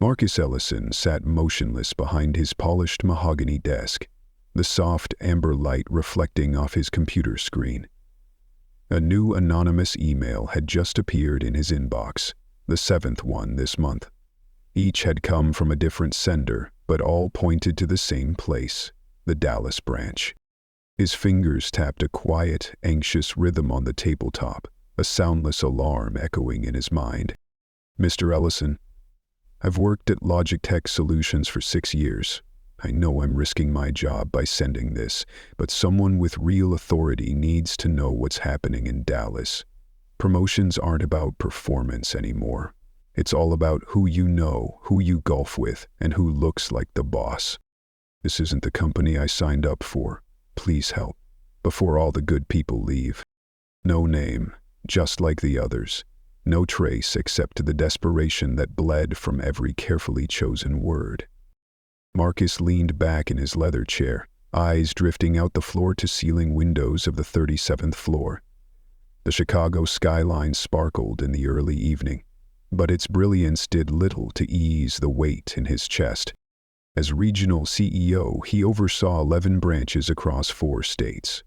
Marcus Ellison sat motionless behind his polished mahogany desk, the soft amber light reflecting off his computer screen. A new anonymous email had just appeared in his inbox, the 7th one this month. Each had come from a different sender, but all pointed to the same place, the Dallas branch. His fingers tapped a quiet, anxious rhythm on the tabletop, a soundless alarm echoing in his mind. Mr. Ellison, I've worked at Logitech Solutions for 6 years. I know I'm risking my job by sending this, but someone with real authority needs to know what's happening in Dallas. Promotions aren't about performance anymore. It's all about who you know, who you golf with, and who looks like the boss. This isn't the company I signed up for. Please help, before all the good people leave. No name, just like the others. No trace except the desperation that bled from every carefully chosen word. Marcus leaned back in his leather chair, eyes drifting out the floor-to-ceiling windows of the 37th floor. The Chicago skyline sparkled in the early evening, but its brilliance did little to ease the weight in his chest. As regional CEO, he oversaw 11 branches across 4 states.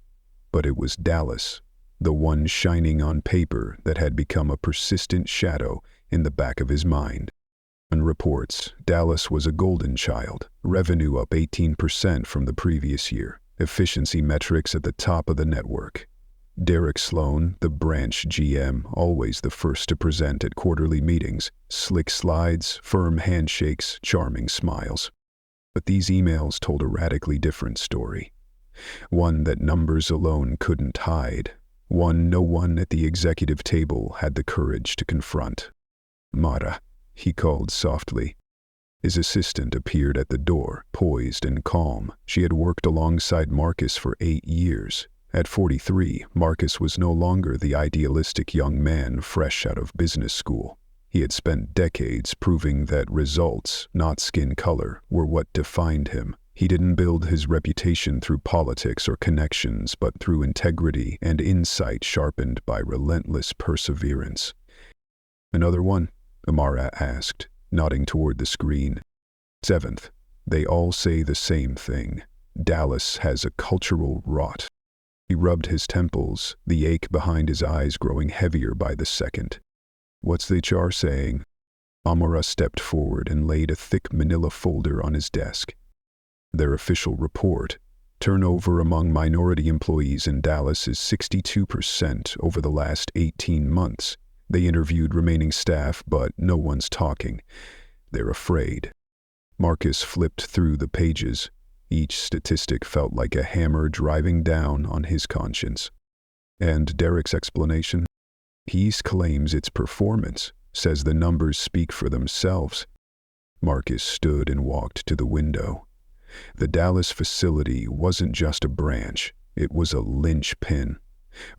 But it was Dallas, the one shining on paper, that had become a persistent shadow in the back of his mind. On reports, Dallas was a golden child, revenue up 18% from the previous year, efficiency metrics at the top of the network. Derek Sloan, the branch GM, always the first to present at quarterly meetings, slick slides, firm handshakes, charming smiles. But these emails told a radically different story. One that numbers alone couldn't hide. One no one at the executive table had the courage to confront. Mara, he called softly. His assistant appeared at the door, poised and calm. She had worked alongside Marcus for 8 years. At 43, Marcus was no longer the idealistic young man fresh out of business school. He had spent decades proving that results, not skin color, were what defined him. He didn't build his reputation through politics or connections, but through integrity and insight sharpened by relentless perseverance. Another one? Amara asked, nodding toward the screen. 7th. They all say the same thing. Dallas has a cultural rot. He rubbed his temples, the ache behind his eyes growing heavier by the second. What's the HR saying? Amara stepped forward and laid a thick manila folder on his desk. Their official report. Turnover among minority employees in Dallas is 62% over the last 18 months. They interviewed remaining staff, but no one's talking. They're afraid. Marcus flipped through the pages. Each statistic felt like a hammer driving down on his conscience. And Derek's explanation? He claims it's performance, says the numbers speak for themselves. Marcus stood and walked to the window. The Dallas facility wasn't just a branch, it was a linchpin,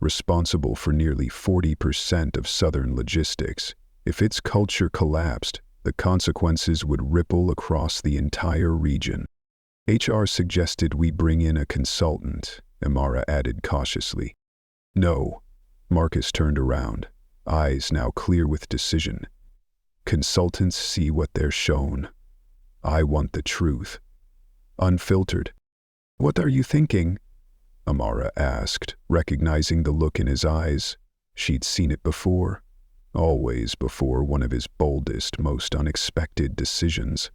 responsible for nearly 40% of Southern logistics. If its culture collapsed, the consequences would ripple across the entire region. HR suggested we bring in a consultant, Amara added cautiously. No. Marcus turned around, eyes now clear with decision. Consultants see what they're shown. I want the truth. Unfiltered. What are you thinking? Amara asked, recognizing the look in his eyes. She'd seen it before. Always before one of his boldest, most unexpected decisions.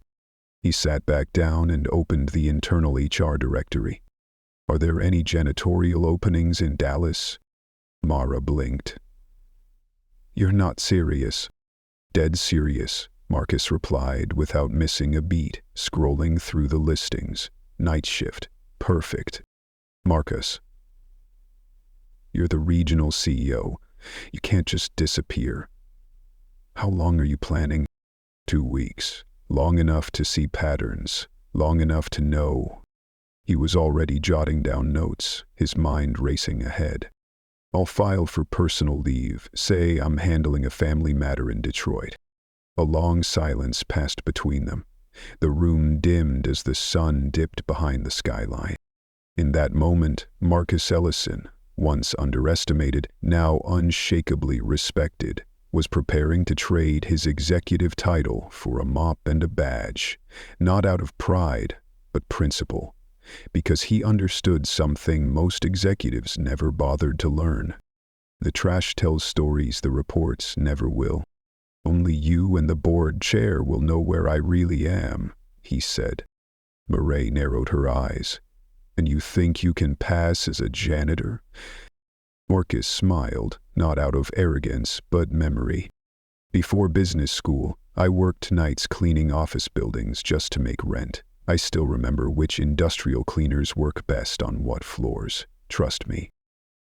He sat back down and opened the internal HR directory. Are there any janitorial openings in Dallas? Mara blinked. You're not serious. Dead serious, Marcus replied without missing a beat, scrolling through the listings. Night shift. Perfect. Marcus. You're the regional CEO. You can't just disappear. How long are you planning? 2 weeks. Long enough to see patterns. Long enough to know. He was already jotting down notes, his mind racing ahead. I'll file for personal leave. Say I'm handling a family matter in Detroit. A long silence passed between them. The room dimmed as the sun dipped behind the skyline. In that moment, Marcus Ellison, once underestimated, now unshakably respected, was preparing to trade his executive title for a mop and a badge, not out of pride, but principle, because he understood something most executives never bothered to learn. The trash tells stories the reports never will. Only you and the board chair will know where I really am, he said. Murray narrowed her eyes. And you think you can pass as a janitor? Marcus smiled, not out of arrogance, but memory. Before business school, I worked nights cleaning office buildings just to make rent. I still remember which industrial cleaners work best on what floors. Trust me.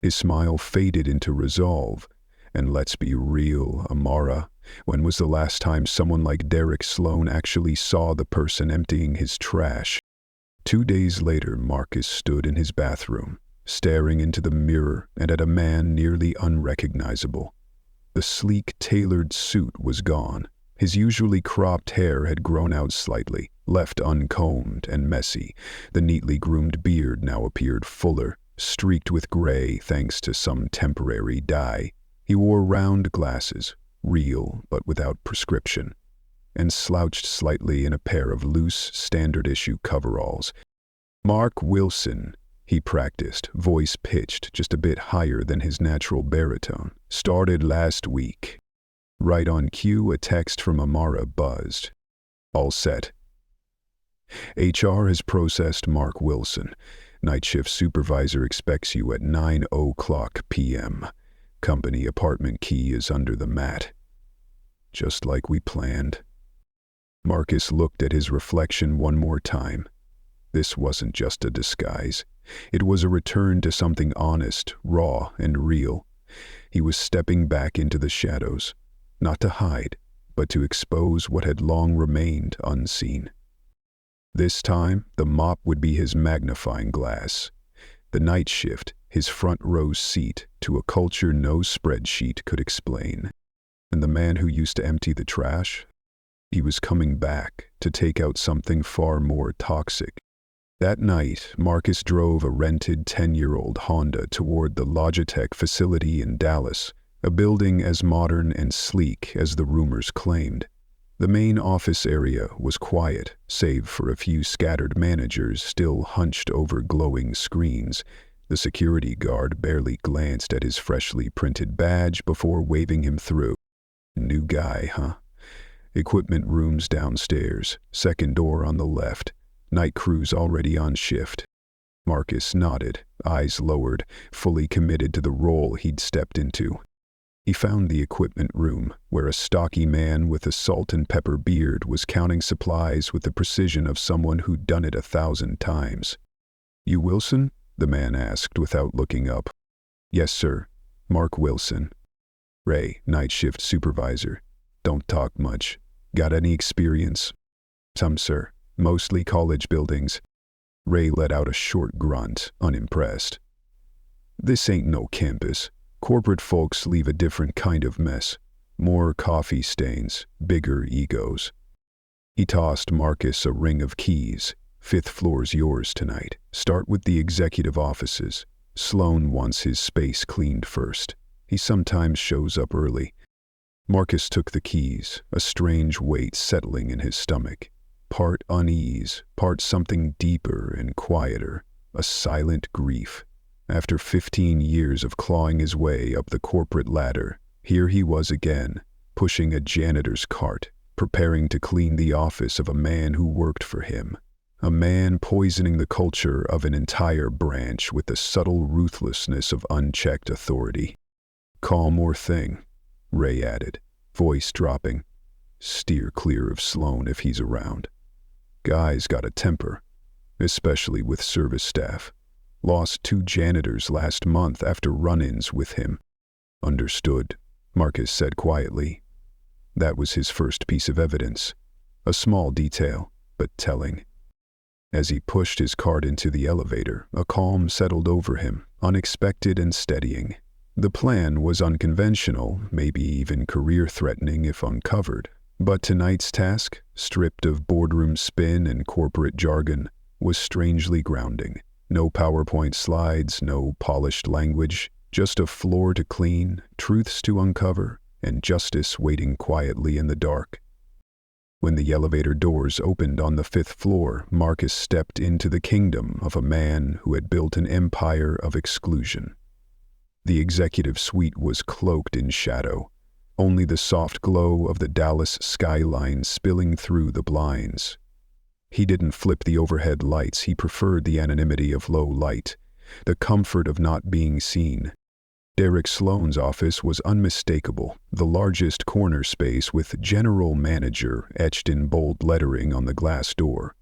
His smile faded into resolve. And let's be real, Amara. When was the last time someone like Derek Sloan actually saw the person emptying his trash? 2 days later, Marcus stood in his bathroom, staring into the mirror and at a man nearly unrecognizable. The sleek, tailored suit was gone. His usually cropped hair had grown out slightly, left uncombed and messy. The neatly groomed beard now appeared fuller, streaked with gray thanks to some temporary dye. He wore round glasses, real but without prescription, and slouched slightly in a pair of loose, standard-issue coveralls. "Mark Wilson," he practiced, voice pitched just a bit higher than his natural baritone. "Started last week." Right on cue, a text from Amara buzzed. "All set." HR has processed Mark Wilson. Night shift supervisor expects you at 9:00 p.m. Company apartment key is under the mat. Just like we planned. Marcus looked at his reflection one more time. This wasn't just a disguise. It was a return to something honest, raw, and real. He was stepping back into the shadows, not to hide, but to expose what had long remained unseen. This time, the mop would be his magnifying glass. The night shift, his front row seat to a culture no spreadsheet could explain. And the man who used to empty the trash? He was coming back to take out something far more toxic. That night, Marcus drove a rented 10-year-old Honda toward the Logitech facility in Dallas, a building as modern and sleek as the rumors claimed. The main office area was quiet, save for a few scattered managers still hunched over glowing screens. The security guard barely glanced at his freshly printed badge before waving him through. New guy, huh? Equipment rooms downstairs, second door on the left. Night crews already on shift. Marcus nodded, eyes lowered, fully committed to the role he'd stepped into. He found the equipment room, where a stocky man with a salt and pepper beard was counting supplies with the precision of someone who'd done it 1,000 times. "You Wilson?" the man asked without looking up. "Yes, sir. Mark Wilson." "Ray, night shift supervisor. Don't talk much. Got any experience?" "Some, sir. Mostly college buildings." Ray let out a short grunt, unimpressed. "This ain't no campus. Corporate folks leave a different kind of mess. More coffee stains, bigger egos." He tossed Marcus a ring of keys. "5th floor's yours tonight. Start with the executive offices. Sloan wants his space cleaned first. He sometimes shows up early." Marcus took the keys, a strange weight settling in his stomach. Part unease, part something deeper and quieter, a silent grief. After 15 years of clawing his way up the corporate ladder, here he was again, pushing a janitor's cart, preparing to clean the office of a man who worked for him. A man poisoning the culture of an entire branch with the subtle ruthlessness of unchecked authority. "Calm or thing," Ray added, voice dropping. "Steer clear of Sloan if he's around. Guy's got a temper, especially with service staff. Lost 2 janitors last month after run-ins with him." "Understood," Marcus said quietly. That was his first piece of evidence. A small detail, but telling. As he pushed his cart into the elevator, a calm settled over him, unexpected and steadying. The plan was unconventional, maybe even career-threatening if uncovered. But tonight's task, stripped of boardroom spin and corporate jargon, was strangely grounding. No PowerPoint slides, no polished language, just a floor to clean, truths to uncover, and justice waiting quietly in the dark. When the elevator doors opened on the 5th floor, Marcus stepped into the kingdom of a man who had built an empire of exclusion. The executive suite was cloaked in shadow, only the soft glow of the Dallas skyline spilling through the blinds. He didn't flip the overhead lights, he preferred the anonymity of low light, the comfort of not being seen. Derek Sloan's office was unmistakable, the largest corner space with General Manager etched in bold lettering on the glass door.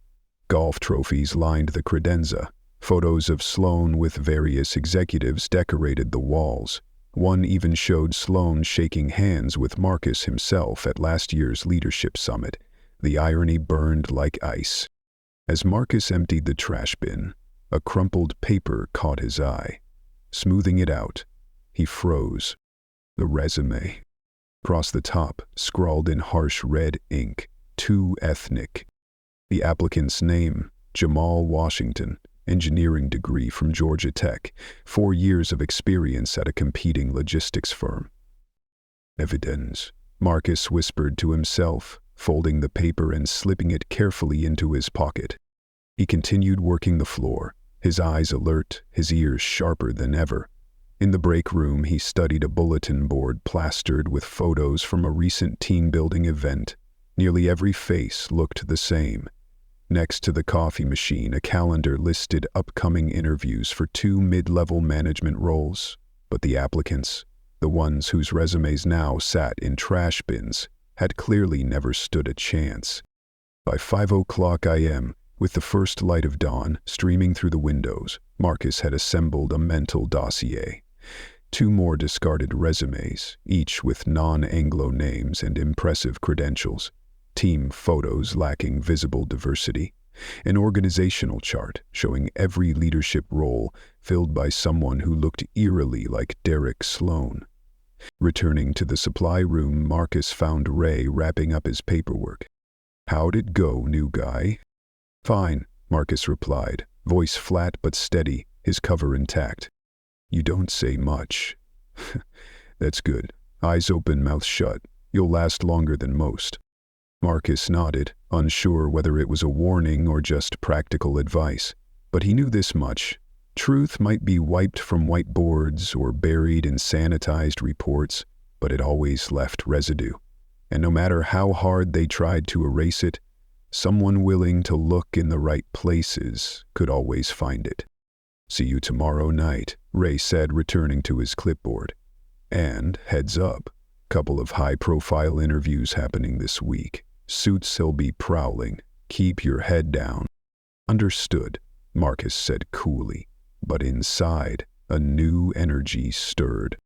Golf trophies lined the credenza. Photos of Sloan with various executives decorated the walls. One even showed Sloan shaking hands with Marcus himself at last year's leadership summit. The irony burned like ice. As Marcus emptied the trash bin, a crumpled paper caught his eye. Smoothing it out, he froze. The resume. Across the top, scrawled in harsh red ink, "Too ethnic." The applicant's name, Jamal Washington, engineering degree from Georgia Tech, 4 years of experience at a competing logistics firm. Evidence, Marcus whispered to himself, folding the paper and slipping it carefully into his pocket. He continued working the floor, his eyes alert, his ears sharper than ever. In the break room, he studied a bulletin board plastered with photos from a recent team-building event. Nearly every face looked the same. Next to the coffee machine, a calendar listed upcoming interviews for 2 mid-level management roles. But the applicants, the ones whose resumes now sat in trash bins, had clearly never stood a chance. By 5:00 a.m., with the first light of dawn streaming through the windows, Marcus had assembled a mental dossier. 2 more discarded resumes, each with non-Anglo names and impressive credentials. Team photos lacking visible diversity. An organizational chart showing every leadership role filled by someone who looked eerily like Derek Sloan. Returning to the supply room, Marcus found Ray wrapping up his paperwork. "How'd it go, new guy?" "Fine," Marcus replied, voice flat but steady, his cover intact. "You don't say much." "That's good. Eyes open, mouth shut. You'll last longer than most." Marcus nodded, unsure whether it was a warning or just practical advice. But he knew this much. Truth might be wiped from whiteboards or buried in sanitized reports, but it always left residue. And no matter how hard they tried to erase it, someone willing to look in the right places could always find it. "See you tomorrow night," Ray said, returning to his clipboard. "And, heads up, couple of high-profile interviews happening this week. Suits he'll be prowling. Keep your head down." "Understood," Marcus said coolly, but inside, a new energy stirred.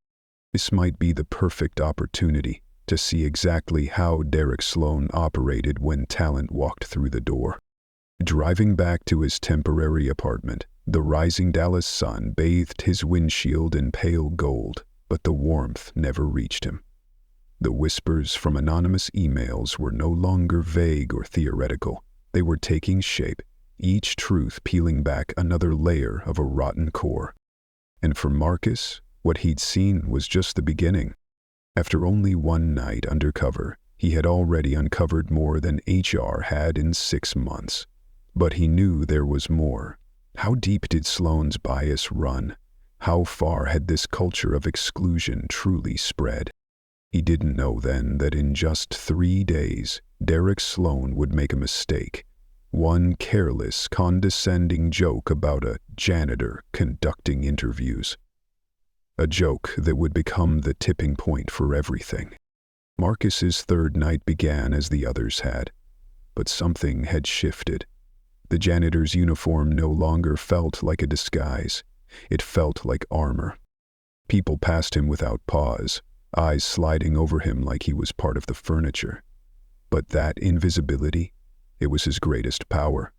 This might be the perfect opportunity to see exactly how Derek Sloan operated when talent walked through the door. Driving back to his temporary apartment, the rising Dallas sun bathed his windshield in pale gold, but the warmth never reached him. The whispers from anonymous emails were no longer vague or theoretical. They were taking shape, each truth peeling back another layer of a rotten core. And for Marcus, what he'd seen was just the beginning. After only one night undercover, he had already uncovered more than HR had in 6 months. But he knew there was more. How deep did Sloan's bias run? How far had this culture of exclusion truly spread? He didn't know then that in just 3 days, Derek Sloan would make a mistake. One careless, condescending joke about a janitor conducting interviews. A joke that would become the tipping point for everything. Marcus's 3rd night began as the others had, but something had shifted. The janitor's uniform no longer felt like a disguise. It felt like armor. People passed him without pause, eyes sliding over him like he was part of the furniture. But that invisibility, it was his greatest power.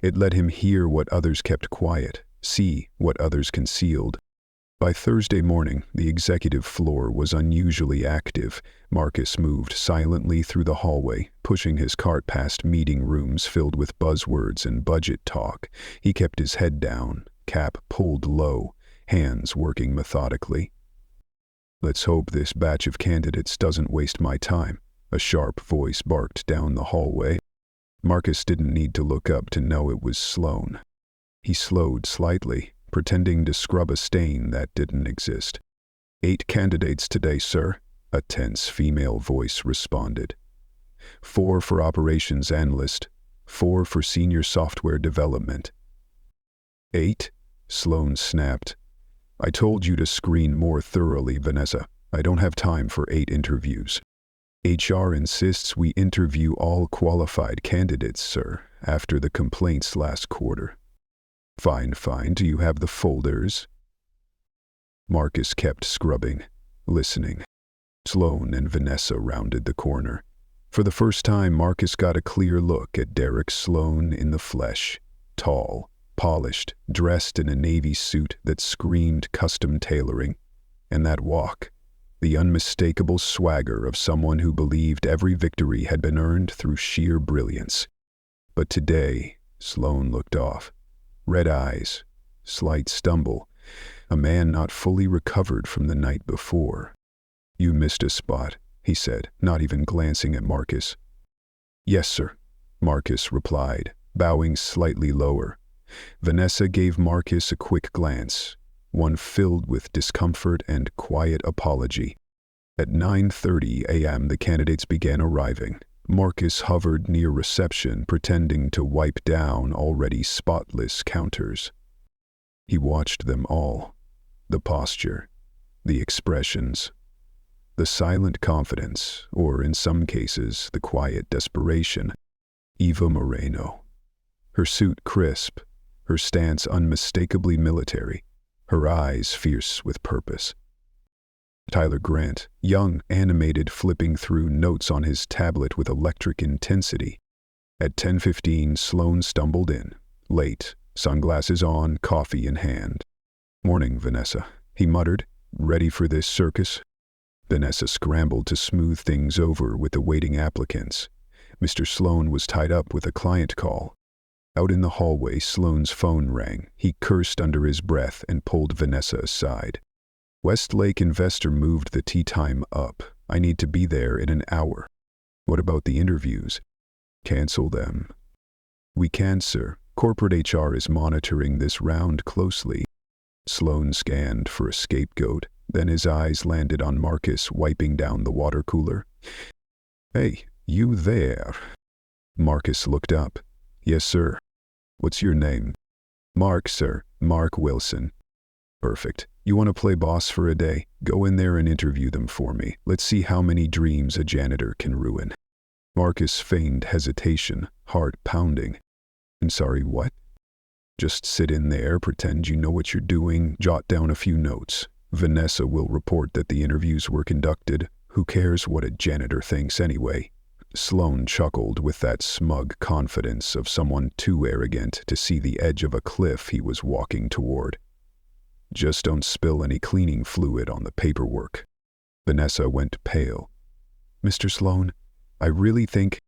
It let him hear what others kept quiet, see what others concealed. By Thursday morning, the executive floor was unusually active. Marcus moved silently through the hallway, pushing his cart past meeting rooms filled with buzzwords and budget talk. He kept his head down, cap pulled low, hands working methodically. Let's hope this batch of candidates doesn't waste my time, a sharp voice barked down the hallway. Marcus didn't need to look up to know it was Sloane. He slowed slightly, pretending to scrub a stain that didn't exist. 8 candidates today, sir, a tense female voice responded. 4 for operations analyst, 4 for senior software development. 8? Sloane snapped. I told you to screen more thoroughly, Vanessa. I don't have time for 8 interviews. HR insists we interview all qualified candidates, sir, after the complaints last quarter. Fine. Do you have the folders? Marcus kept scrubbing, listening. Sloane and Vanessa rounded the corner. For the first time, Marcus got a clear look at Derek Sloane in the flesh. Tall, polished, dressed in a navy suit that screamed custom tailoring. And that walk, the unmistakable swagger of someone who believed every victory had been earned through sheer brilliance. But today, Sloane looked off. Red eyes, slight stumble, a man not fully recovered from the night before. You missed a spot, he said, not even glancing at Marcus. Yes, sir, Marcus replied, bowing slightly lower. Vanessa gave Marcus a quick glance, one filled with discomfort and quiet apology. At 9:30 a.m. the candidates began arriving. Marcus hovered near reception, pretending to wipe down already spotless counters. He watched them all. The posture, the expressions, the silent confidence, or in some cases, the quiet desperation. Eva Moreno. Her suit crisp, her stance unmistakably military, her eyes fierce with purpose. Tyler Grant, young, animated, flipping through notes on his tablet with electric intensity. At 10:15, Sloane stumbled in, late, sunglasses on, coffee in hand. Morning, Vanessa, he muttered. Ready for this circus? Vanessa scrambled to smooth things over with the waiting applicants. Mr. Sloane was tied up with a client call. Out in the hallway, Sloane's phone rang. He cursed under his breath and pulled Vanessa aside. Westlake Investor moved the tea time up. I need to be there in an hour. What about the interviews? Cancel them. We can, sir. Corporate HR is monitoring this round closely. Sloane scanned for a scapegoat. Then his eyes landed on Marcus wiping down the water cooler. Hey, you there? Marcus looked up. Yes, sir. What's your name? Mark, sir. Mark Wilson. Perfect. You want to play boss for a day? Go in there and interview them for me. Let's see how many dreams a janitor can ruin. Marcus feigned hesitation, heart pounding. I'm sorry, what? Just sit in there, pretend you know what you're doing, jot down a few notes. Vanessa will report that the interviews were conducted. Who cares what a janitor thinks anyway? Sloane chuckled with that smug confidence of someone too arrogant to see the edge of a cliff he was walking toward. Just don't spill any cleaning fluid on the paperwork. Vanessa went pale. Mr. Sloane, I really think...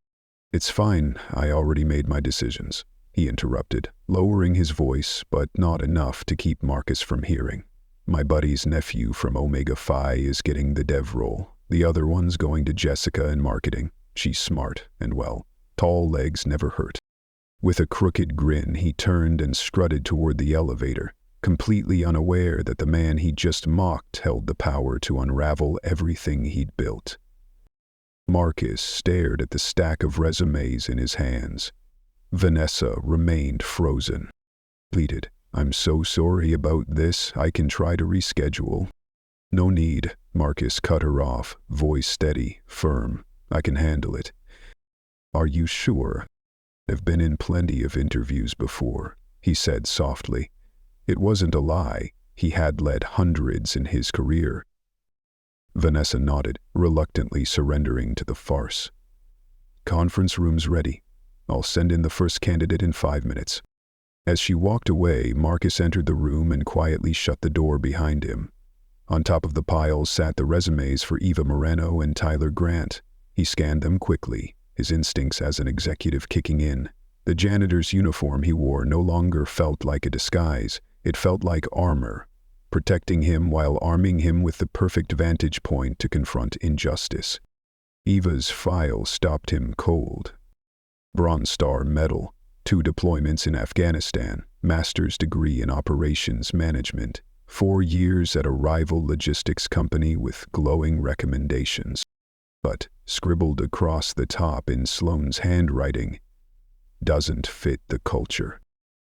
It's fine, I already made my decisions, he interrupted, lowering his voice, but not enough to keep Marcus from hearing. My buddy's nephew from Omega Phi is getting the dev role. The other one's going to Jessica in marketing. She's smart and well. Tall legs never hurt. With a crooked grin, he turned and strutted toward the elevator, completely unaware that the man he just mocked held the power to unravel everything he'd built. Marcus stared at the stack of resumes in his hands. Vanessa remained frozen. Pleaded, I'm so sorry about this, I can try to reschedule. No need, Marcus cut her off, voice steady, firm. I can handle it. Are you sure? I've been in plenty of interviews before, he said softly. It wasn't a lie. He had led hundreds in his career. Vanessa nodded, reluctantly surrendering to the farce. Conference room's ready. I'll send in the first candidate in 5 minutes. As she walked away, Marcus entered the room and quietly shut the door behind him. On top of the piles sat the resumes for Eva Moreno and Tyler Grant. He scanned them quickly, his instincts as an executive kicking in. The janitor's uniform he wore no longer felt like a disguise. It felt like armor. protecting him while arming him with the perfect vantage point to confront injustice. Eva's file stopped him cold. Bronze Star Medal, 2 deployments in Afghanistan, master's degree in operations management, 4 years at a rival logistics company with glowing recommendations. But, scribbled across the top in Sloane's handwriting, doesn't fit the culture.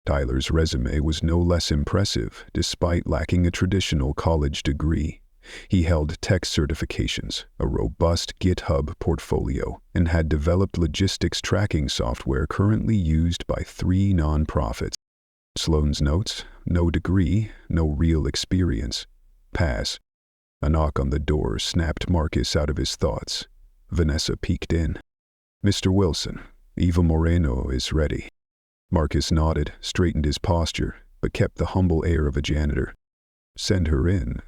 Tyler's resume was no less impressive, despite lacking a traditional college degree. He held tech certifications, a robust GitHub portfolio, and had developed logistics tracking software currently used by 3 nonprofits. Sloane's notes: no degree, no real experience. Pass. A knock on the door snapped Marcus out of his thoughts. Vanessa peeked in. "Mr. Wilson, Eva Moreno is ready." Marcus nodded, straightened his posture, but kept the humble air of a janitor. "Send her in."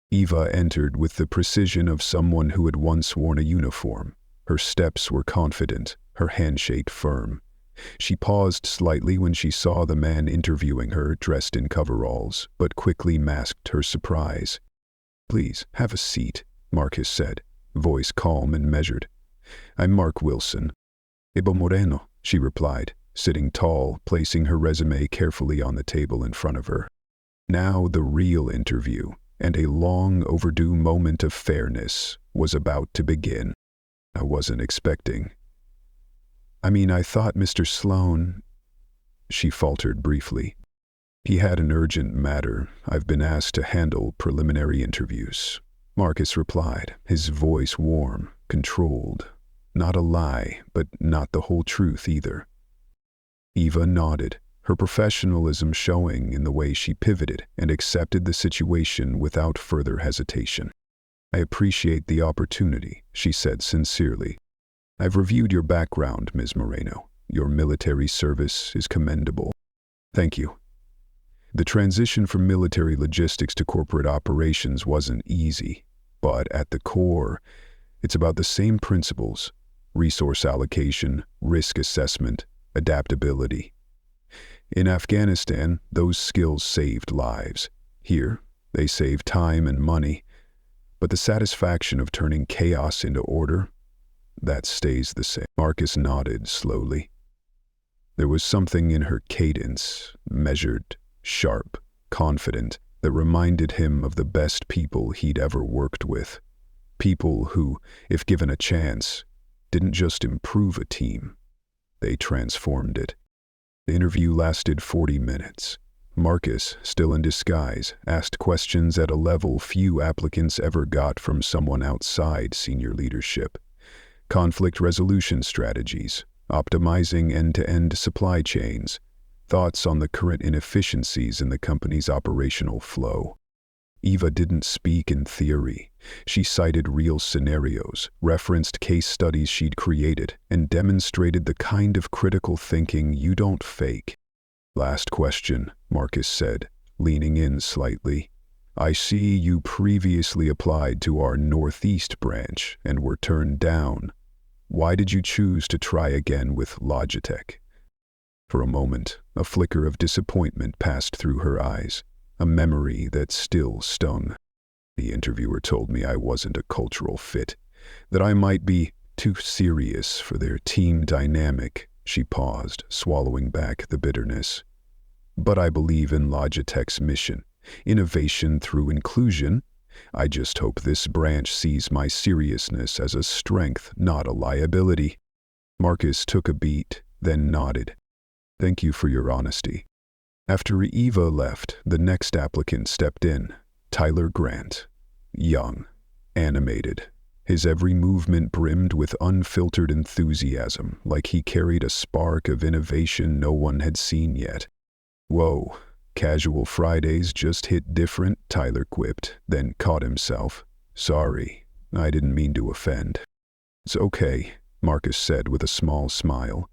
Eva entered with the precision of someone who had once worn a uniform. Her steps were confident, her handshake firm. She paused slightly when she saw the man interviewing her dressed in coveralls, but quickly masked her surprise. "Please, have a seat," Marcus said, voice calm and measured. "I'm Mark Wilson." "Eva Moreno," she replied, sitting tall, placing her resume carefully on the table in front of her. Now the real interview, and a long overdue moment of fairness, was about to begin. "I wasn't expecting. I thought Mr. Sloane," she faltered briefly. "He had an urgent matter. I've been asked to handle preliminary interviews," Marcus replied, his voice warm, controlled. Not a lie, but not the whole truth either. Eva nodded, her professionalism showing in the way she pivoted and accepted the situation without further hesitation. "I appreciate the opportunity," she said sincerely. "I've reviewed your background, Ms. Moreno. Your military service is commendable." "Thank you." The transition from military logistics to corporate operations wasn't easy, but at the core, it's about the same principles: resource allocation, risk assessment, adaptability. In Afghanistan, those skills saved lives. Here, they save time and money, but the satisfaction of turning chaos into order, that stays the same. Marcus nodded slowly. There was something in her cadence, measured, sharp, confident, that reminded him of the best people he'd ever worked with. People who, if given a chance, didn't just improve a team, they transformed it. The interview lasted 40 minutes. Marcus, still in disguise, asked questions at a level few applicants ever got from someone outside senior leadership. Conflict resolution strategies, optimizing end-to-end supply chains, thoughts on the current inefficiencies in the company's operational flow. Eva didn't speak in theory. She cited real scenarios, referenced case studies she'd created, and demonstrated the kind of critical thinking you don't fake. "Last question," Marcus said, leaning in slightly. "I see you previously applied to our Northeast branch and were turned down. Why did you choose to try again with Logitech?" For a moment, a flicker of disappointment passed through her eyes, a memory that still stung. "The interviewer told me I wasn't a cultural fit, that I might be too serious for their team dynamic." She paused, swallowing back the bitterness. "But I believe in Logitech's mission, innovation through inclusion. I just hope this branch sees my seriousness as a strength, not a liability." Marcus took a beat, then nodded. "Thank you for your honesty." After Eva left, the next applicant stepped in, Tyler Grant. Young, animated, his every movement brimmed with unfiltered enthusiasm, like he carried a spark of innovation no one had seen yet. "Whoa, casual Fridays just hit different," Tyler quipped, then caught himself. "Sorry, I didn't mean to offend." "It's okay," Marcus said with a small smile.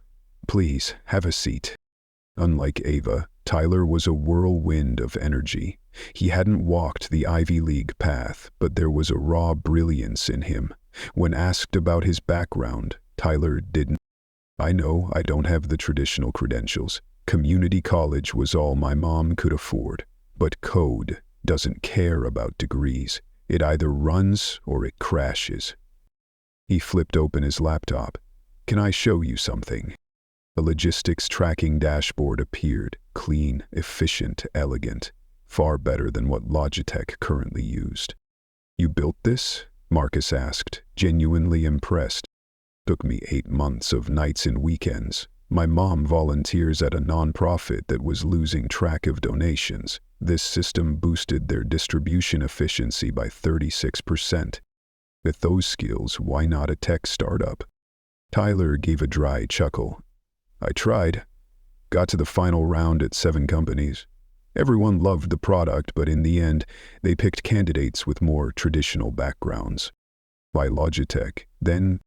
"Please, have a seat." Unlike Eva, Tyler was a whirlwind of energy. He hadn't walked the Ivy League path, but there was a raw brilliance in him. When asked about his background, Tyler didn't. "I know I don't have the traditional credentials. Community college was all my mom could afford. But code, doesn't care about degrees. It either runs or it crashes. He flipped open his laptop. "Can I show you something?" A logistics tracking dashboard appeared, clean, efficient, elegant, far better than what Logitech currently used. "You built this?" Marcus asked, genuinely impressed. "Took me 8 months of nights and weekends. My mom volunteers at a nonprofit that was losing track of donations. This system boosted their distribution efficiency by 36%. With those skills, why not a tech startup?" Tyler gave a dry chuckle. "I tried. Got to the final round at 7 companies. Everyone loved the product, but in the end, they picked candidates with more traditional backgrounds. Why Logitech? Then,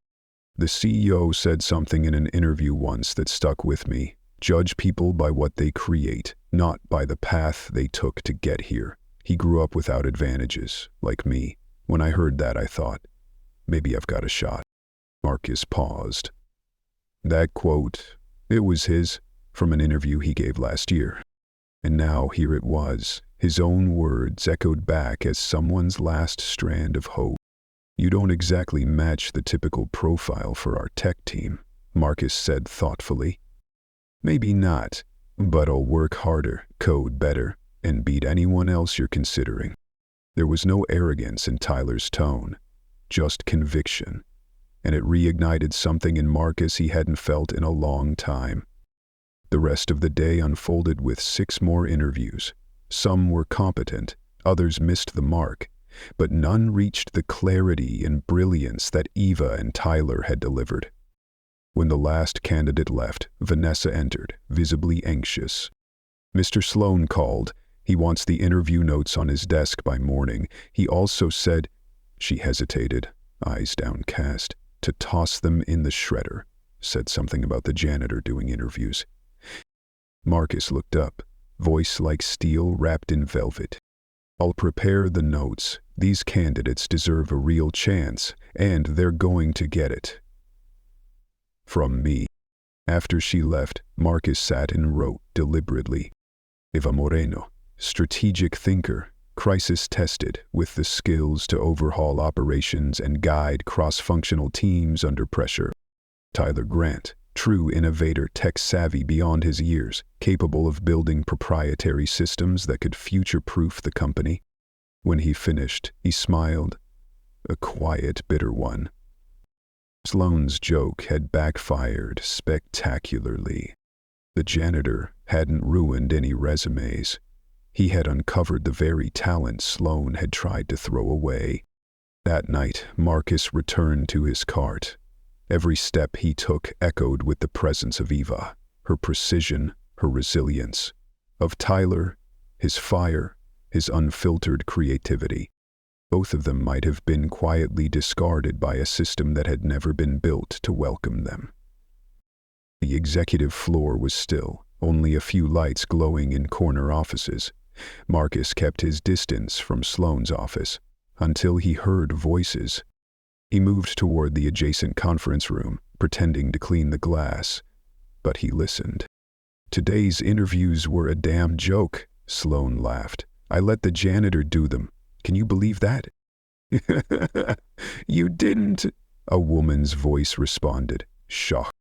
the CEO said something in an interview once that stuck with me. Judge people by what they create, not by the path they took to get here. He grew up without advantages, like me. When I heard that, I thought, maybe I've got a shot." Marcus paused. That quote, it was his, from an interview he gave last year. And now here it was, his own words echoed back as someone's last strand of hope. "You don't exactly match the typical profile for our tech team," Marcus said thoughtfully. "Maybe not, but I'll work harder, code better, and beat anyone else you're considering." There was no arrogance in Tyler's tone, just conviction, and it reignited something in Marcus he hadn't felt in a long time. The rest of the day unfolded with 6 more interviews. Some were competent, others missed the mark, but none reached the clarity and brilliance that Eva and Tyler had delivered. When the last candidate left, Vanessa entered, visibly anxious. Mr. Sloan called. He wants the interview notes on his desk by morning. He also said, she hesitated, eyes downcast, to toss them in the shredder. Said something about the janitor doing interviews. Marcus looked up, voice like steel wrapped in velvet. "I'll prepare the notes. These candidates deserve a real chance, and they're going to get it. From me." After she left, Marcus sat and wrote deliberately. Eva Moreno, strategic thinker, crisis-tested, with the skills to overhaul operations and guide cross-functional teams under pressure. Tyler Grant, true innovator, tech-savvy beyond his years, capable of building proprietary systems that could future-proof the company. When he finished, he smiled, a quiet, bitter one. Sloan's joke had backfired spectacularly. The janitor hadn't ruined any resumes. He had uncovered the very talent Sloan had tried to throw away. That night, Marcus returned to his cart. Every step he took echoed with the presence of Eva, her precision, her resilience. Of Tyler, his fire, his unfiltered creativity. Both of them might have been quietly discarded by a system that had never been built to welcome them. The executive floor was still, only a few lights glowing in corner offices. Marcus kept his distance from Sloan's office, until he heard voices. He moved toward the adjacent conference room, pretending to clean the glass. But he listened. "Today's interviews were a damn joke," Sloan laughed. "I let the janitor do them. Can you believe that?" "You didn't," a woman's voice responded, shocked.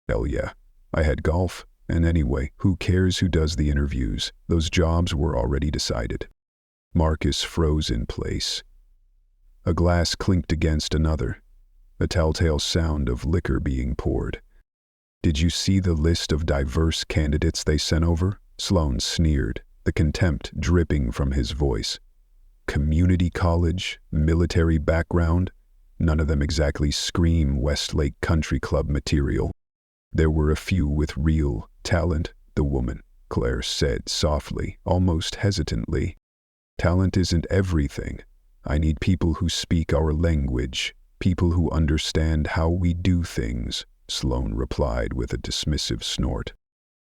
"Hell yeah. I had golf. And anyway, who cares who does the interviews? Those jobs were already decided." Marcus froze in place. A glass clinked against another, a telltale sound of liquor being poured. "Did you see the list of diverse candidates they sent over?" Sloan sneered, the contempt dripping from his voice. "Community college, military background, none of them exactly scream Westlake Country Club material. There were a few with real talent," the woman, Claire, said softly, almost hesitantly. "Talent isn't everything. I need people who speak our language, people who understand how we do things," Sloan replied with a dismissive snort.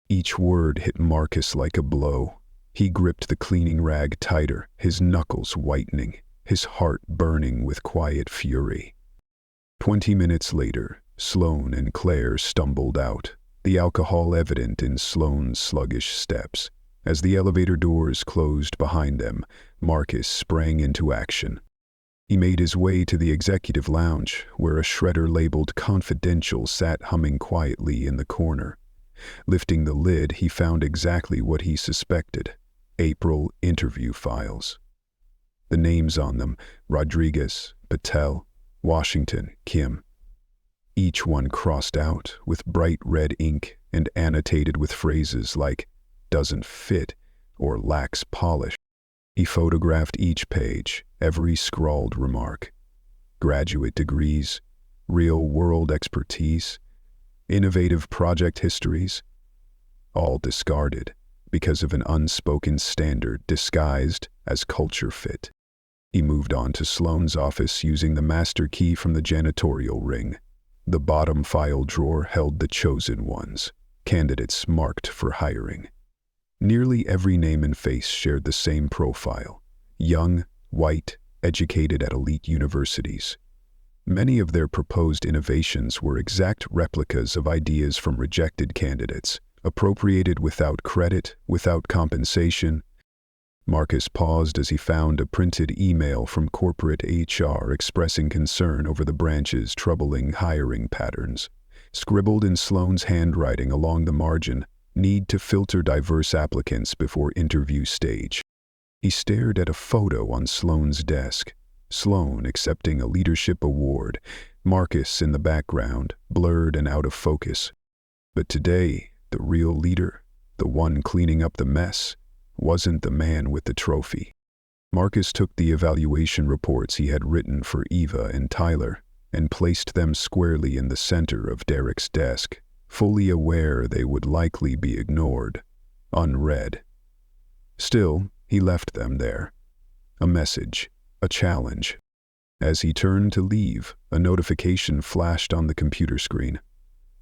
Each word hit Marcus like a blow. He gripped the cleaning rag tighter, his knuckles whitening, his heart burning with quiet fury. 20 minutes later, Sloan and Claire stumbled out, the alcohol evident in Sloan's sluggish steps. As the elevator doors closed behind them, Marcus sprang into action. He made his way to the executive lounge, where a shredder labeled "Confidential" sat humming quietly in the corner. Lifting the lid, he found exactly what he suspected: April interview files. The names on them: Rodriguez, Patel, Washington, Kim. Each one crossed out with bright red ink and annotated with phrases like "doesn't fit" or "lacks polish." He photographed each page, every scrawled remark. Graduate degrees, real-world expertise, innovative project histories, all discarded because of an unspoken standard disguised as culture fit. He moved on to Sloane's office using the master key from the janitorial ring. The bottom file drawer held the chosen ones, candidates marked for hiring. Nearly every name and face shared the same profile: young, white, educated at elite universities. Many of their proposed innovations were exact replicas of ideas from rejected candidates, appropriated without credit, without compensation. Marcus paused as he found a printed email from corporate HR expressing concern over the branch's troubling hiring patterns. Scribbled in Sloane's handwriting along the margin: "Need to filter diverse applicants before interview stage." He stared at a photo on Sloane's desk. Sloane accepting a leadership award, Marcus in the background, blurred and out of focus. But today, the real leader, the one cleaning up the mess, wasn't the man with the trophy. Marcus took the evaluation reports he had written for Eva and Tyler and placed them squarely in the center of Derek's desk, fully aware they would likely be ignored, unread. Still, he left them there. A message, a challenge. As he turned to leave, a notification flashed on the computer screen.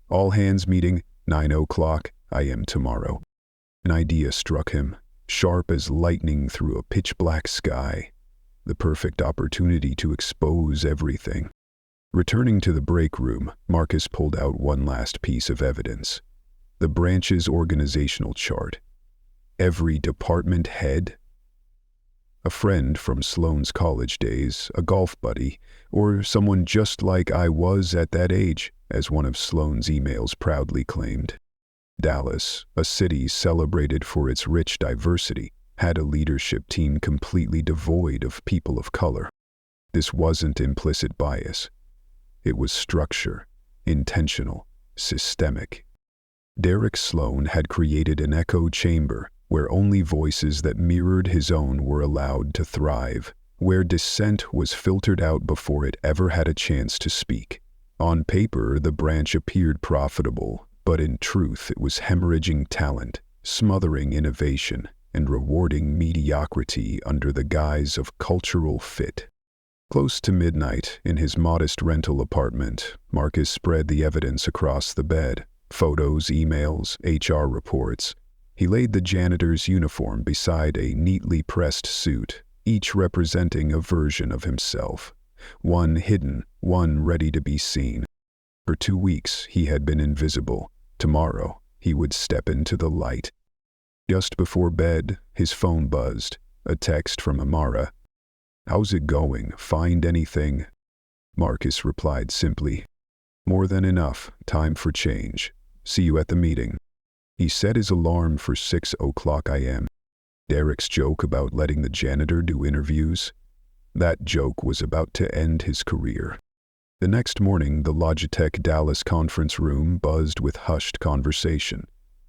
"All hands meeting, 9 o'clock, a.m. tomorrow." An idea struck him, sharp as lightning through a pitch-black sky. The perfect opportunity to expose everything. Returning to the break room, Marcus pulled out one last piece of evidence: the branch's organizational chart. Every department head, a friend from Sloane's college days, a golf buddy, or someone just like I was at that age, as one of Sloane's emails proudly claimed. Dallas, a city celebrated for its rich diversity, had a leadership team completely devoid of people of color. This wasn't implicit bias. It was structure, intentional, systemic. Derek Sloane had created an echo chamber where only voices that mirrored his own were allowed to thrive, where dissent was filtered out before it ever had a chance to speak. On paper, the branch appeared profitable, but in truth it was hemorrhaging talent, smothering innovation, and rewarding mediocrity under the guise of cultural fit. Close to midnight, in his modest rental apartment, Marcus spread the evidence across the bed: photos, emails, HR reports. He laid the janitor's uniform beside a neatly pressed suit, each representing a version of himself. One hidden, one ready to be seen. For 2 weeks, he had been invisible. Tomorrow, he would step into the light. Just before bed, his phone buzzed. A text from Amara. "How's it going? Find anything?" Marcus replied simply, "More than enough. Time for change. See you at the meeting." He set his alarm for 6 o'clock a.m. Derek's joke about letting the janitor do interviews? That joke was about to end his career. The next morning, the Logitech Dallas conference room buzzed with hushed conversation.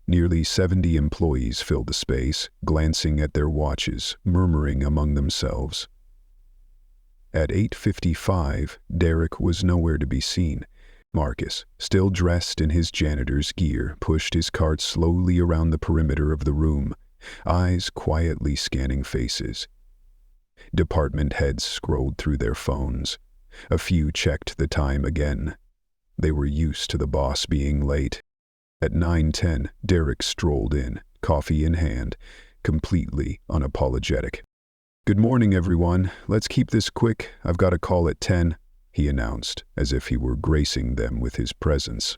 Nearly 70 employees filled the space, glancing at their watches, murmuring among themselves. At 8:55, Derek was nowhere to be seen. Marcus, still dressed in his janitor's gear, pushed his cart slowly around the perimeter of the room, eyes quietly scanning faces. Department heads scrolled through their phones. A few checked the time again. They were used to the boss being late. At 9:10, Derek strolled in, coffee in hand, completely unapologetic. "Good morning, everyone. Let's keep this quick. I've got a call at 10, he announced, as if he were gracing them with his presence.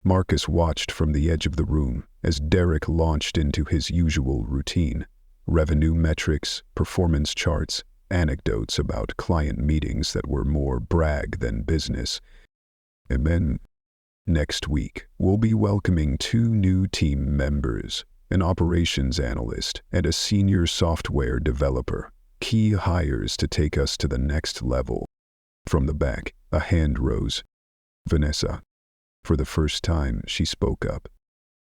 Marcus watched from the edge of the room as Derek launched into his usual routine. Revenue metrics, performance charts, anecdotes about client meetings that were more brag than business. And then, next week, we'll be welcoming 2 new team members, an operations analyst and a senior software developer, key hires to take us to the next level. From the back, a hand rose. Vanessa. For the first time, she spoke up.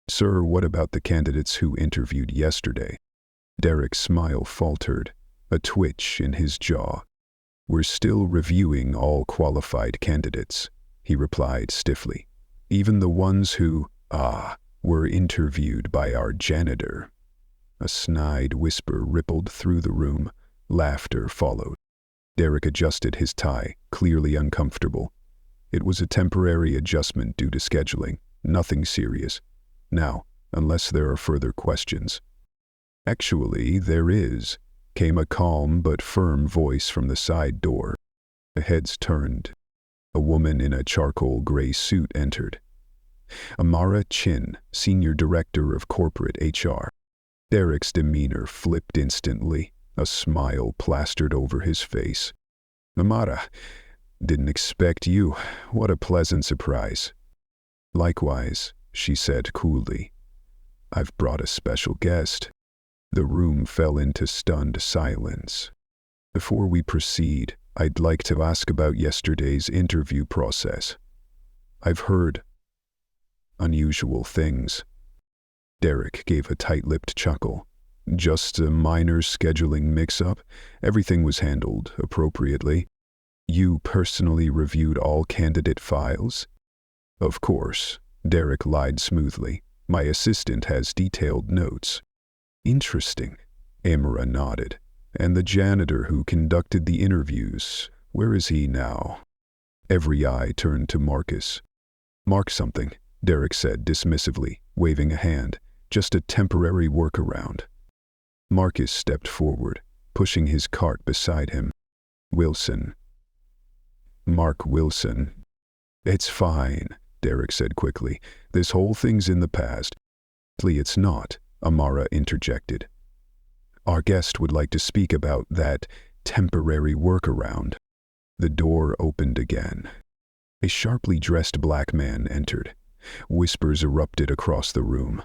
Sir, what about the candidates who interviewed yesterday? Derek's smile faltered, a twitch in his jaw. We're still reviewing all qualified candidates, he replied stiffly. Even the ones who, were interviewed by our janitor. A snide whisper rippled through the room. Laughter followed. Derek adjusted his tie, clearly uncomfortable. It was a temporary adjustment due to scheduling, nothing serious. Now, unless there are further questions. Actually, there is, came a calm but firm voice from the side door. The heads turned. A woman in a charcoal gray suit entered. Amara Chin, Senior Director of Corporate HR. Derek's demeanor flipped instantly, a smile plastered over his face. Amara, didn't expect you. What a pleasant surprise. Likewise, she said coolly. I've brought a special guest. The room fell into stunned silence. Before we proceed, I'd like to ask about yesterday's interview process. I've heard unusual things. Derek gave a tight-lipped chuckle. Just a minor scheduling mix-up. Everything was handled appropriately. You personally reviewed all candidate files? Of course, Derek lied smoothly. My assistant has detailed notes. Interesting, Amara nodded. And the janitor who conducted the interviews, where is he now? Every eye turned to Marcus. Mark something, Derek said dismissively, waving a hand. Just a temporary workaround. Marcus stepped forward, pushing his cart beside him. Wilson. Mark Wilson. It's fine, Derek said quickly. This whole thing's in the past. It's not, Amara interjected. Our guest would like to speak about that temporary workaround. The door opened again. A sharply dressed black man entered. Whispers erupted across the room.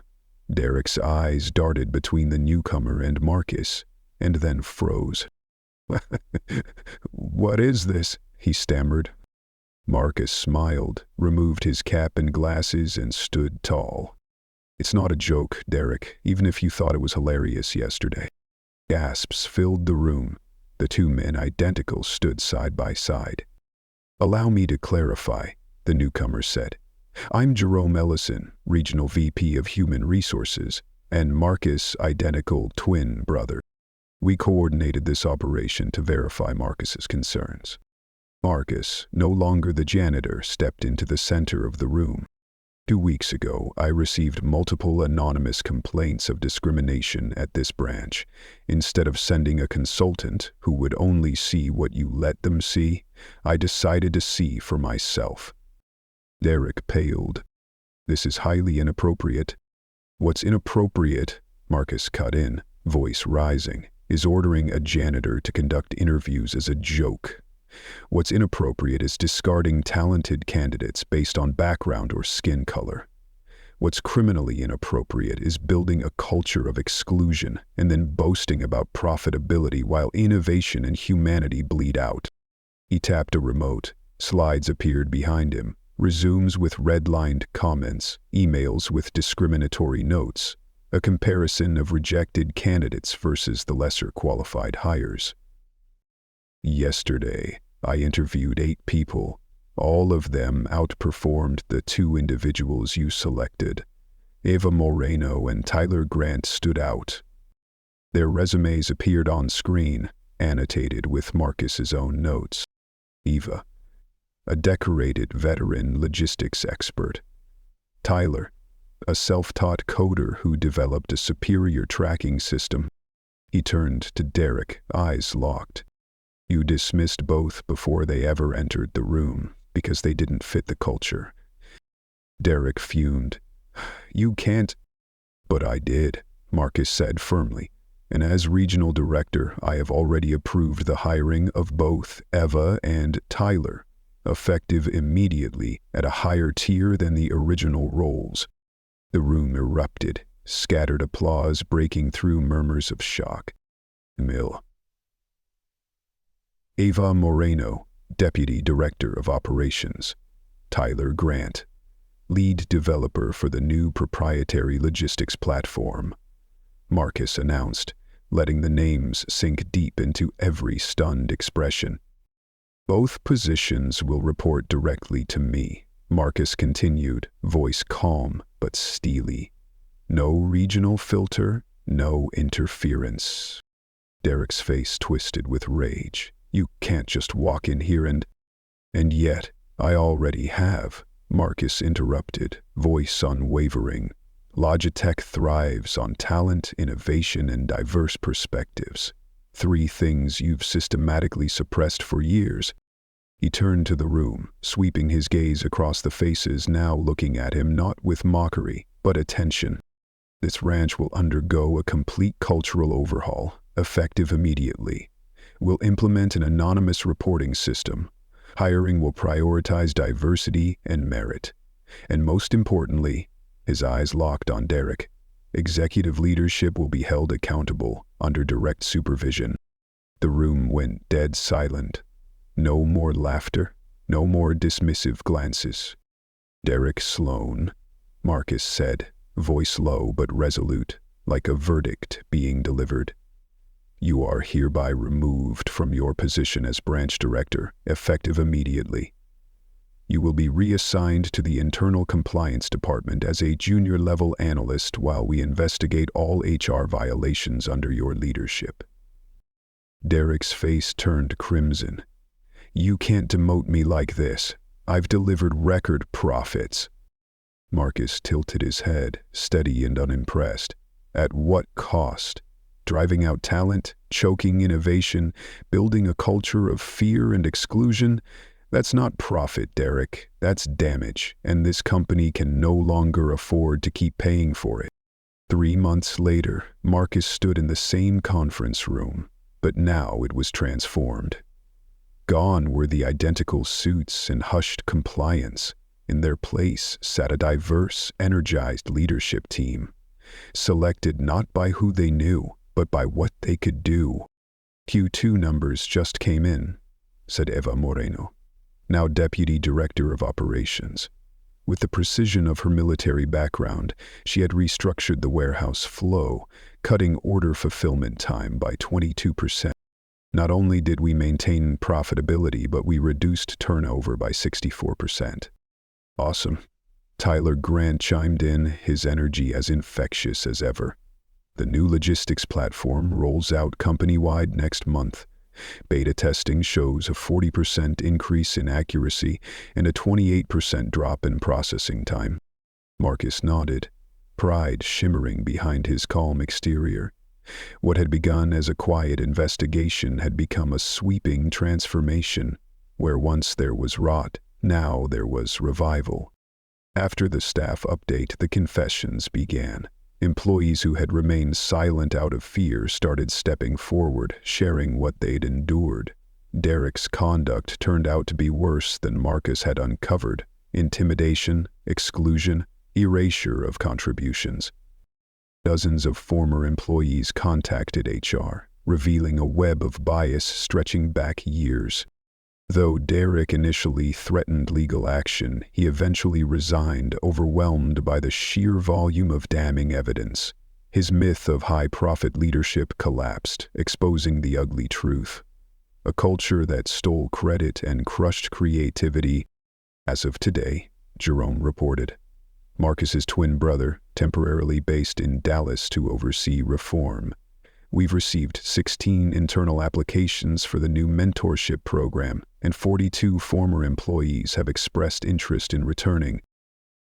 Derek's eyes darted between the newcomer and Marcus, and then froze. What is this? He stammered. Marcus smiled, removed his cap and glasses, and stood tall. It's not a joke, Derek, even if you thought it was hilarious yesterday. Gasps filled the room. The 2 men identical stood side by side. Allow me to clarify, the newcomer said. I'm Jerome Ellison, Regional VP of Human Resources, and Marcus' identical twin brother. We coordinated this operation to verify Marcus's concerns. Marcus, no longer the janitor, stepped into the center of the room. 2 weeks ago, I received multiple anonymous complaints of discrimination at this branch. Instead of sending a consultant who would only see what you let them see, I decided to see for myself. Derek paled. This is highly inappropriate. What's inappropriate, Marcus cut in, voice rising, is ordering a janitor to conduct interviews as a joke. What's inappropriate is discarding talented candidates based on background or skin color. What's criminally inappropriate is building a culture of exclusion and then boasting about profitability while innovation and humanity bleed out. He tapped a remote. Slides appeared behind him. Resumes with red-lined comments, emails with discriminatory notes, a comparison of rejected candidates versus the lesser qualified hires. Yesterday, I interviewed 8 people. All of them outperformed the 2 individuals you selected. Eva Moreno and Tyler Grant stood out. Their resumes appeared on screen, annotated with Marcus's own notes. Eva, a decorated veteran logistics expert. Tyler, a self-taught coder who developed a superior tracking system. He turned to Derek, eyes locked. You dismissed both before they ever entered the room because they didn't fit the culture. Derek fumed. You can't. But I did, Marcus said firmly. And as regional director, I have already approved the hiring of both Eva and Tyler, effective immediately at a higher tier than the original roles. The room erupted, scattered applause breaking through murmurs of shock. Eva Moreno, Deputy Director of Operations. Tyler Grant, Lead Developer for the new proprietary logistics platform. Marcus announced, letting the names sink deep into every stunned expression. Both positions will report directly to me, Marcus continued, voice calm but steely. No regional filter, no interference. Derek's face twisted with rage. You can't just walk in here and yet, I already have, Marcus interrupted, voice unwavering. Logitech thrives on talent, innovation, and diverse perspectives. 3 things you've systematically suppressed for years. He turned to the room, sweeping his gaze across the faces now looking at him not with mockery, but attention. This ranch will undergo a complete cultural overhaul, effective immediately. We'll implement an anonymous reporting system. Hiring will prioritize diversity and merit. And most importantly, his eyes locked on Derek, executive leadership will be held accountable under direct supervision. The room went dead silent. No more laughter, no more dismissive glances. Derek Sloan, Marcus said, voice low but resolute, like a verdict being delivered. You are hereby removed from your position as branch director, effective immediately. You will be reassigned to the Internal Compliance Department as a junior-level analyst while we investigate all HR violations under your leadership. Derek's face turned crimson. You can't demote me like this. I've delivered record profits. Marcus tilted his head, steady and unimpressed. At what cost? Driving out talent, choking innovation, building a culture of fear and exclusion? That's not profit, Derek. That's damage, and this company can no longer afford to keep paying for it. 3 months later, Marcus stood in the same conference room, but now it was transformed. Gone were the identical suits and hushed compliance. In their place sat a diverse, energized leadership team, selected not by who they knew, but by what they could do. Q2 numbers just came in, said Eva Moreno, now Deputy Director of Operations. With the precision of her military background, she had restructured the warehouse flow, cutting order fulfillment time by 22%. Not only did we maintain profitability, but we reduced turnover by 64%. Awesome. Tyler Grant chimed in, his energy as infectious as ever. The new logistics platform rolls out company-wide next month. Beta testing shows a 40% increase in accuracy and a 28% drop in processing time. Marcus nodded, pride shimmering behind his calm exterior. What had begun as a quiet investigation had become a sweeping transformation. Where once there was rot, now there was revival. After the staff update, the confessions began. Employees who had remained silent out of fear started stepping forward, sharing what they'd endured. Derek's conduct turned out to be worse than Marcus had uncovered: intimidation, exclusion, erasure of contributions. Dozens of former employees contacted HR, revealing a web of bias stretching back years. Though Derek initially threatened legal action, he eventually resigned, overwhelmed by the sheer volume of damning evidence. His myth of high-profit leadership collapsed, exposing the ugly truth. A culture that stole credit and crushed creativity. As of today, Jerome reported, Marcus's twin brother, temporarily based in Dallas to oversee reform. We've received 16 internal applications for the new mentorship program, and 42 former employees have expressed interest in returning.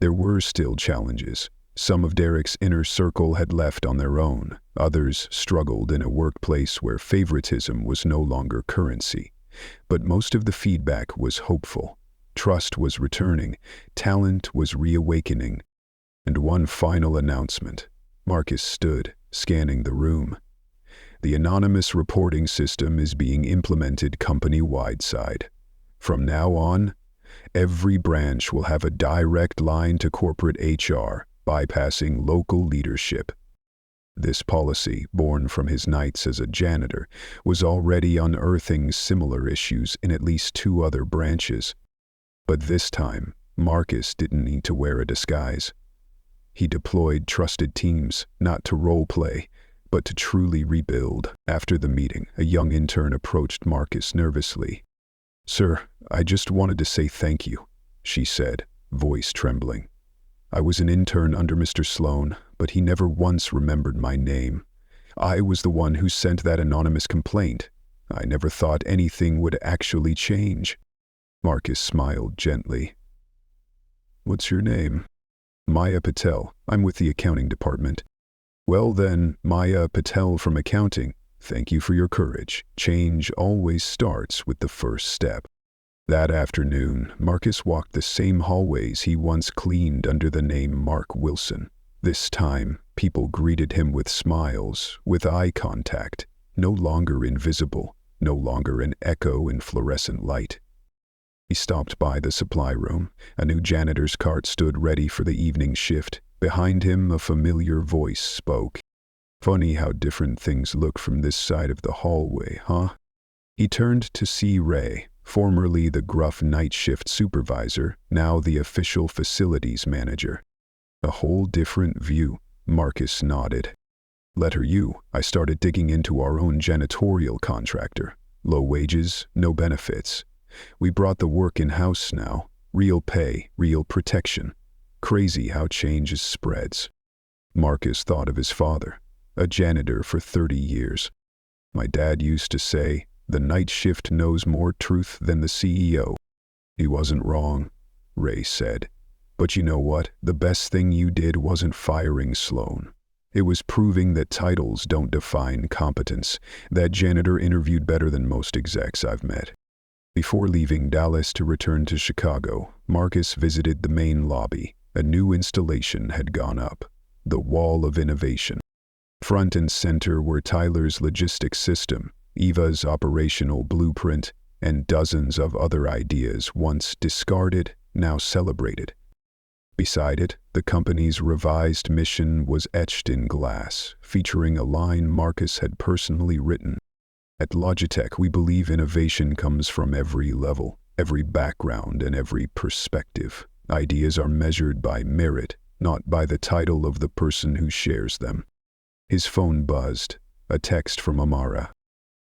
There were still challenges. Some of Derek's inner circle had left on their own. Others struggled in a workplace where favoritism was no longer currency. But most of the feedback was hopeful. Trust was returning, talent was reawakening. And one final announcement. Marcus stood, scanning the room. The anonymous reporting system is being implemented company-wide side. From now on, every branch will have a direct line to corporate HR, bypassing local leadership. This policy, born from his nights as a janitor, was already unearthing similar issues in at least 2 other branches. But this time, Marcus didn't need to wear a disguise. He deployed trusted teams, not to role-play, but to truly rebuild. After the meeting, a young intern approached Marcus nervously. "Sir, I just wanted to say thank you," she said, voice trembling. "I was an intern under Mr. Sloan, but he never once remembered my name. I was the one who sent that anonymous complaint. I never thought anything would actually change." Marcus smiled gently. "What's your name?" "Maya Patel. I'm with the accounting department." "Well then, Maya Patel from accounting, thank you for your courage. Change always starts with the first step." That afternoon, Marcus walked the same hallways he once cleaned under the name Mark Wilson. This time, people greeted him with smiles, with eye contact, no longer invisible, no longer an echo in fluorescent light. He stopped by the supply room. A new janitor's cart stood ready for the evening shift. Behind him, a familiar voice spoke. "Funny how different things look from this side of the hallway, huh?" He turned to see Ray, formerly the gruff night shift supervisor, now the official facilities manager. "A whole different view," Marcus nodded. "Letter U, I started digging into our own janitorial contractor. Low wages, no benefits. We brought the work in-house now. Real pay, real protection. Crazy how change spreads." Marcus thought of his father, a janitor for 30 years. "My dad used to say, the night shift knows more truth than the CEO. He wasn't wrong," Ray said. "But you know what? The best thing you did wasn't firing Sloan. It was proving that titles don't define competence. That janitor interviewed better than most execs I've met." Before leaving Dallas to return to Chicago, Marcus visited the main lobby. A new installation had gone up, the Wall of Innovation. Front and center were Tyler's logistics system, Eva's operational blueprint, and dozens of other ideas once discarded, now celebrated. Beside it, the company's revised mission was etched in glass, featuring a line Marcus had personally written. "At Logitech, we believe innovation comes from every level, every background, and every perspective. Ideas are measured by merit, not by the title of the person who shares them." His phone buzzed, a text from Amara.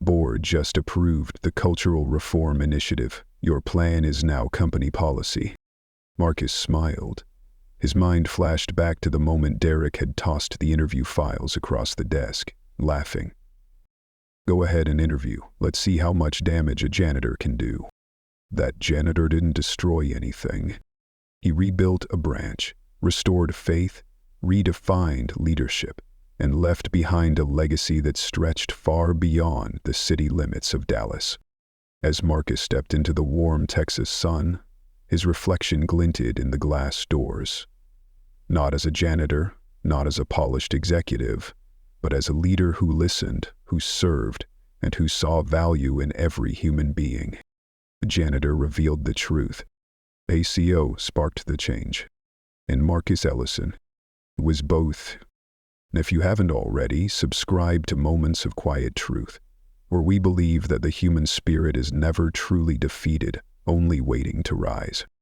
"Board just approved the Cultural Reform Initiative. Your plan is now company policy." Marcus smiled. His mind flashed back to the moment Derek had tossed the interview files across the desk, laughing. "Go ahead and interview. Let's see how much damage a janitor can do." That janitor didn't destroy anything. He rebuilt a branch, restored faith, redefined leadership, and left behind a legacy that stretched far beyond the city limits of Dallas. As Marcus stepped into the warm Texas sun, his reflection glinted in the glass doors. Not as a janitor, not as a polished executive, but as a leader who listened, who served, and who saw value in every human being. The janitor revealed the truth. ACO sparked the change. And Marcus Ellison was both. And if you haven't already, subscribe to Moments of Quiet Truth, where we believe that the human spirit is never truly defeated, only waiting to rise.